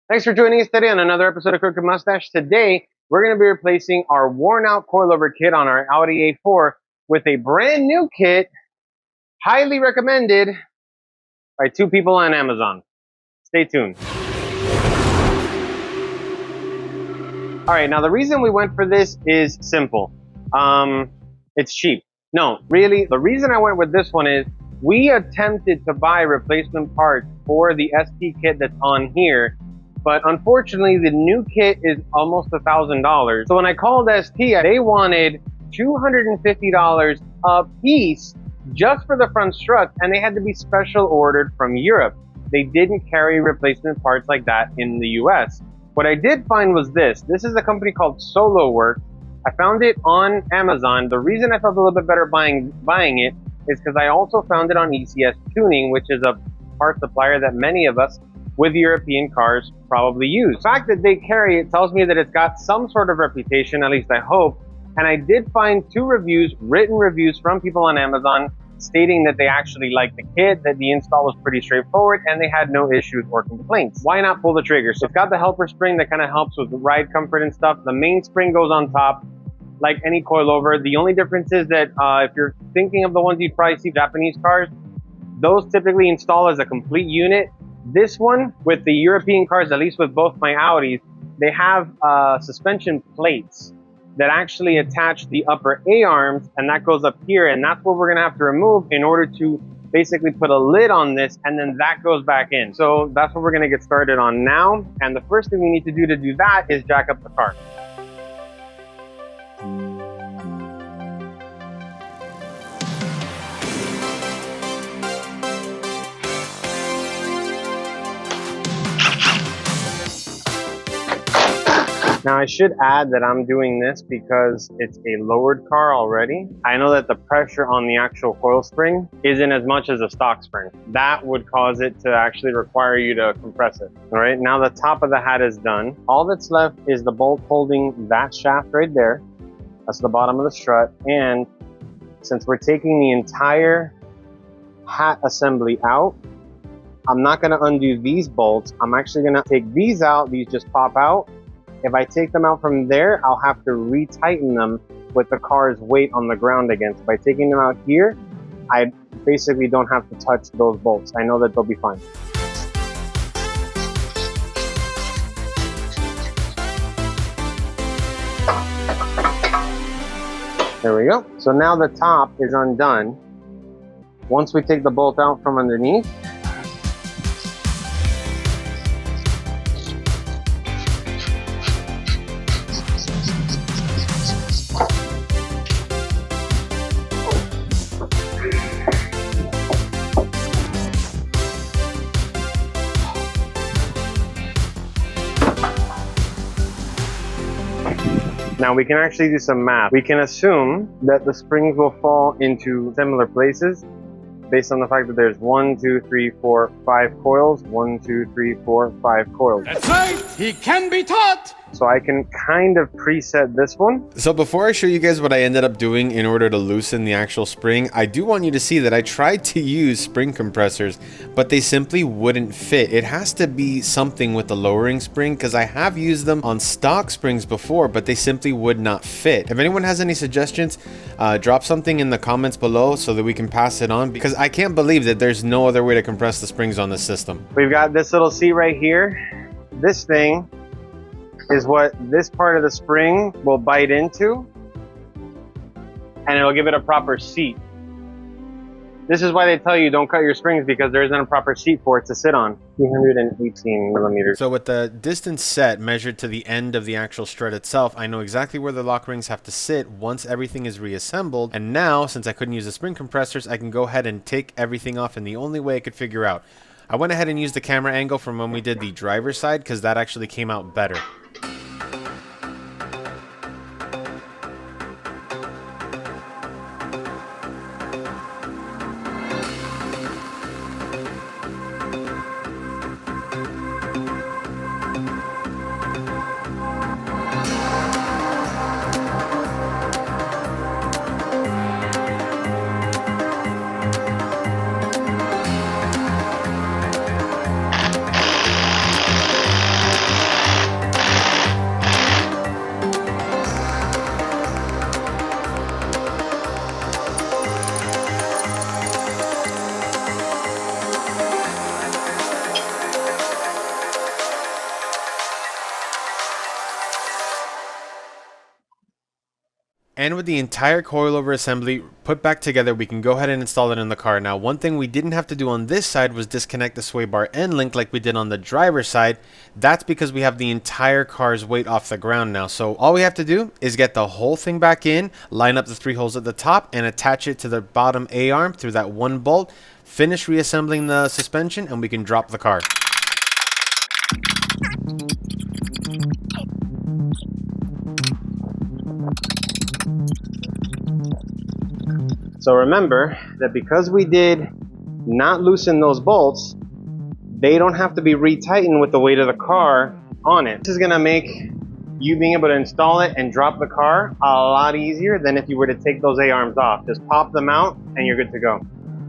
Thanks for joining us today on another episode of Crooked Mustache. Today, we're going to be replacing our worn out coilover kit on our Audi A4 with a brand new kit, highly recommended by two people on Amazon. Stay tuned. All right, now the reason we went for this is simple. It's cheap. No, really, the reason I went with this one is we attempted to buy replacement parts for the ST kit that's on here, but unfortunately the new kit is almost $1,000. So when I called ST, they wanted $250 a piece just for the front struts, and they had to be special ordered from Europe. They didn't carry replacement parts like that in the US. What I did find was this. This is a company called Solo-Werks. I found it on Amazon. The reason I felt a little bit better buying it is because I also found it on ECS Tuning, which is a part supplier that many of us with European cars probably use. The fact that they carry it tells me that it's got some sort of reputation, at least I hope. And I did find two reviews, written reviews from people on Amazon stating that they actually liked the kit, that the install was pretty straightforward, and they had no issues or complaints. Why not pull the trigger? So it's got the helper spring that kind of helps with ride comfort and stuff. The main spring goes on top, like any coilover. The only difference is that if you're thinking of the ones you probably see Japanese cars, those typically install as a complete unit. This one, with the European cars, at least with both my Audis, they have suspension plates that actually attach the upper A-arms, and that goes up here, and that's what we're gonna have to remove in order to basically put a lid on this, and then that goes back in. So that's what we're gonna get started on now, and the first thing we need to do that is jack up the car. Now I should add that I'm doing this because it's a lowered car already. I know that the pressure on the actual coil spring isn't as much as a stock spring. That would cause it to actually require you to compress it. All right, now the top of the hat is done. All that's left is the bolt holding that shaft right there. That's the bottom of the strut. And since we're taking the entire hat assembly out, I'm not gonna undo these bolts. I'm actually gonna take these out. These just pop out. If I take them out from there, I'll have to retighten them with the car's weight on the ground again. So by taking them out here, I basically don't have to touch those bolts. I know that they'll be fine. There we go. So now the top is undone. Once we take the bolt out from underneath, now we can actually do some math. We can assume that the springs will fall into similar places based on the fact that there's 1, 2, 3, 4, 5 coils. 1, 2, 3, 4, 5 coils. That's right! He can be taught! So I can kind of preset this one. So before I show you guys what I ended up doing in order to loosen the actual spring, I do want you to see that I tried to use spring compressors, but they simply wouldn't fit. It has to be something with the lowering spring, because I have used them on stock springs before, but they simply would not fit. If anyone has any suggestions, drop something in the comments below so that we can pass it on, because I can't believe that there's no other way to compress the springs on this system. We've got this little seat right here. This thing is what this part of the spring will bite into, and it'll give it a proper seat. This is why they tell you don't cut your springs, because there isn't a proper seat for it to sit on. 318 millimeters. So with the distance set measured to the end of the actual strut itself, I know exactly where the lock rings have to sit once everything is reassembled. And now, since I couldn't use the spring compressors, I can go ahead and take everything off in the only way I could figure out. I went ahead and used the camera angle from when we did the driver's side, because that actually came out better. And with the entire coilover assembly put back together, we can go ahead and install it in the car. Now, one thing we didn't have to do on this side was disconnect the sway bar end link like we did on the driver's side. That's because we have the entire car's weight off the ground now. So all we have to do is get the whole thing back in, line up the 3 holes at the top, and attach it to the bottom A-arm through that 1 bolt, finish reassembling the suspension, and we can drop the car. So remember that because we did not loosen those bolts, they don't have to be retightened with the weight of the car on it. This is gonna make you being able to install it and drop the car a lot easier than if you were to take those A-arms off. Just pop them out and you're good to go.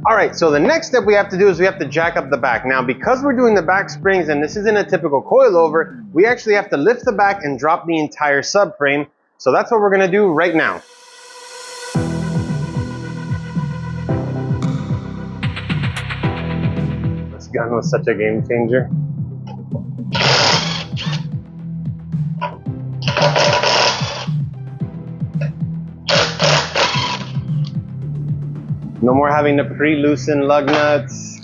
All right, so the next step we have to do is we have to jack up the back. Now, because we're doing the back springs and this isn't a typical coilover, we actually have to lift the back and drop the entire subframe. So that's what we're gonna do right now. Gun was such a game changer. No more having to pre-loosen lug nuts.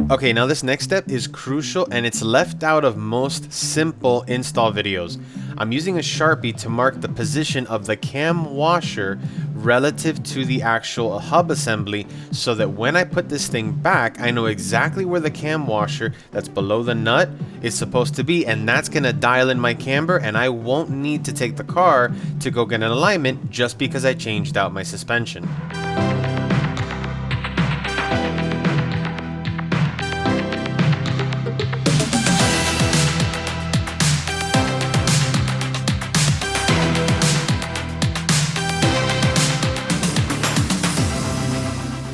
Okay, now this next step is crucial and it's left out of most simple install videos. I'm using a Sharpie to mark the position of the cam washer relative to the actual hub assembly so that when I put this thing back, I know exactly where the cam washer that's below the nut is supposed to be, and that's gonna dial in my camber, and I won't need to take the car to go get an alignment just because I changed out my suspension.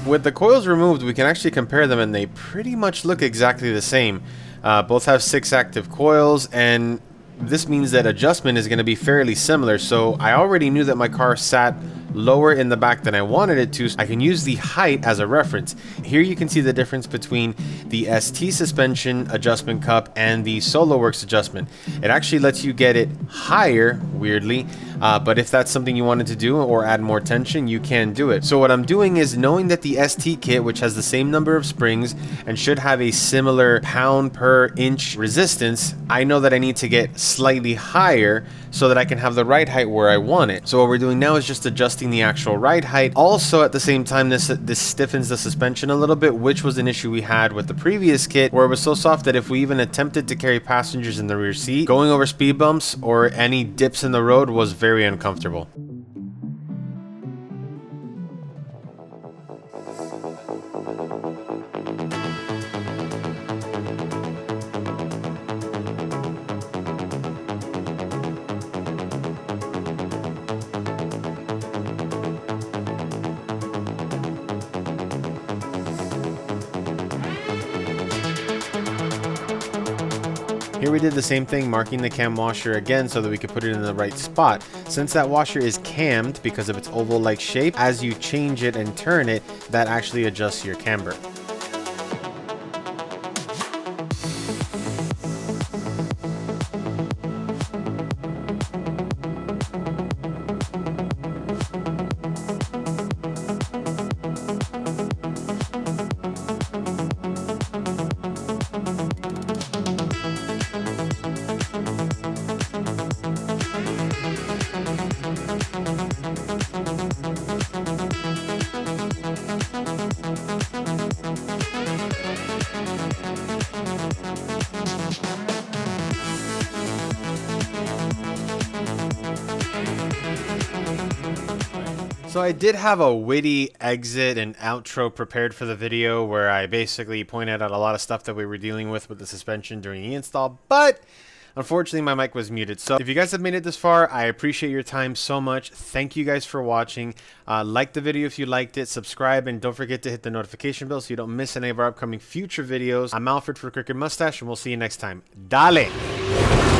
With the coils removed, we can actually compare them and they pretty much look exactly the same. Both have 6 active coils, and this means that adjustment is going to be fairly similar. So I already knew that my car sat lower in the back than I wanted it to, so I can use the height as a reference. Here you can see the difference between the ST suspension adjustment cup and the Solo-Werks adjustment. It actually lets you get it higher, weirdly, but if that's something you wanted to do or add more tension, you can do it. So what I'm doing is, knowing that the ST kit, which has the same number of springs and should have a similar pound per inch resistance, I know that I need to get slightly higher so that I can have the ride height where I want it. So what we're doing now is just adjusting the actual ride height. Also, at the same time, this stiffens the suspension a little bit, which was an issue we had with the previous kit, where it was so soft that if we even attempted to carry passengers in the rear seat, going over speed bumps or any dips in the road was very uncomfortable. Here we did the same thing, marking the cam washer again so that we could put it in the right spot. Since that washer is cammed because of its oval-like shape, as you change it and turn it, that actually adjusts your camber. So I did have a witty exit and outro prepared for the video where I basically pointed out a lot of stuff that we were dealing with the suspension during the install, but unfortunately my mic was muted. So if you guys have made it this far, I appreciate your time so much. Thank you guys for watching. Like the video if you liked it, subscribe, and don't forget to hit the notification bell so you don't miss any of our upcoming future videos. I'm Alfred for Crooked Mustache, and we'll see you next time. Dale!